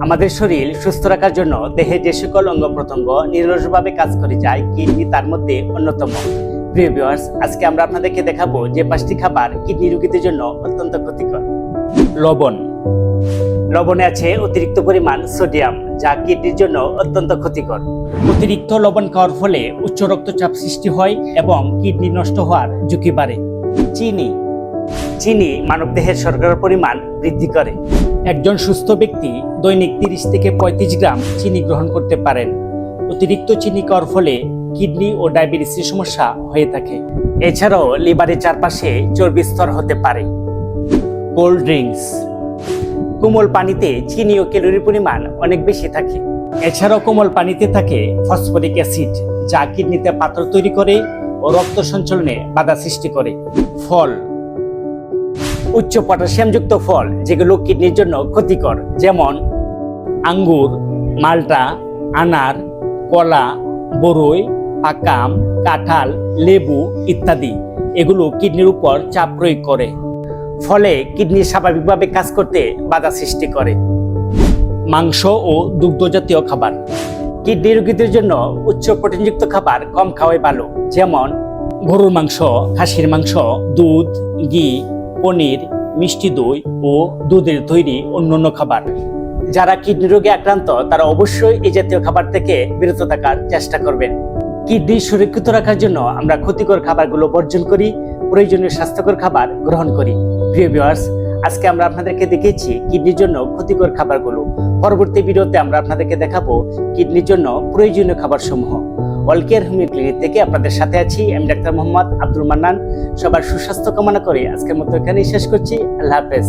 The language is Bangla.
আমাদের শরীর সুস্থ রাখার জন্য দেহে যে সকল অঙ্গ প্রত্যঙ্গ নিরলসভাবে কাজ করে যায়, কিডনি তার মধ্যে অন্যতম। প্রিয় ভিউয়ার্স, আজকে আমরা আপনাদেরকে দেখাবো যে 5টি খাবার কিডনি রোগীদের জন্য অত্যন্ত ক্ষতিকর। লবণ। লবণে আছে অতিরিক্ত পরিমাণ সোডিয়াম, যা কিডনির জন্য অত্যন্ত ক্ষতিকর। অতিরিক্ত লবণ খাওয়ার ফলে উচ্চ রক্তচাপ সৃষ্টি হয় এবং কিডনি নষ্ট হওয়ার ঝুঁকি বাড়ে। চিনি। চিনি মানবদেহের শর্করার পরিমাণ বৃদ্ধি করে। একজন সুস্থ ব্যক্তি দৈনিক 30 থেকে 35 গ্রাম চিনি গ্রহণ করতে পারেন। অতিরিক্ত চিনি খাওয়ার ফলে কিডনি ও ডায়াবেটিসের সমস্যা হয়ে থাকে। এছাড়াও লিভারের চারপাশে চর্বির স্তর হতে পারে। Cold drinks. কোমল পানিতে চিনি ও ক্যালোরির পরিমাণ অনেক বেশি থাকে। এছাড়াও কোমল পানিতে থাকে ফসফরিক অ্যাসিড, যা কিডনিতে পাথর তৈরি করে ও রক্ত সঞ্চালনে বাধা সৃষ্টি করে। ফল। উচ্চ পটাশিয়ামযুক্ত ফল যেগুলো কিডনির জন্য ক্ষতিকর, যেমন আঙ্গুর, মাল্টা, আনার, কলা, বরই, পাকা আম, কাঁঠাল, লেবু ইত্যাদি এগুলো কিডনির উপর চাপ প্রয়োগ করে, ফলে কিডনি স্বাভাবিকভাবে কাজ করতে বাধা সৃষ্টি করে। মাংস ও দুগ্ধজাতীয় খাবার। কিডনি রোগীদের জন্য উচ্চ প্রোটিনযুক্ত খাবার কম খাওয়াই ভালো, যেমন গরুর মাংস, খাসির মাংস, দুধ, ঘি, পনির, মিষ্টি দই ও দুধের তৈরি অন্যান্য খাবার। যারা কিডনি রোগে আক্রান্ত তারা অবশ্যই এই জাতীয় খাবার থেকে বিরত থাকার চেষ্টা করবেন। কিডনি সুরক্ষিত রাখার জন্য আমরা ক্ষতিকর খাবারগুলো বর্জন করি, প্রয়োজনীয় স্বাস্থ্যকর খাবার গ্রহণ করি। প্রিয় ভিউয়ার্স, আজকে আমরা আপনাদেরকে দেখিয়েছি কিডনির জন্য ক্ষতিকর খাবারগুলো। পরবর্তী ভিডিওতে আমরা আপনাদেরকে দেখাবো কিডনির জন্য প্রয়োজনীয় খাবার সমূহ। অল কেয়ার হোমিও ক্লিনিক থেকে আপনাদের সাথে আছি আমি ডাক্তার মোহাম্মদ আব্দুল মান্নান। সবার সুস্বাস্থ্য কামনা করে আজকের মতো এখানেই শেষ করছি। আল্লাহ হাফেজ।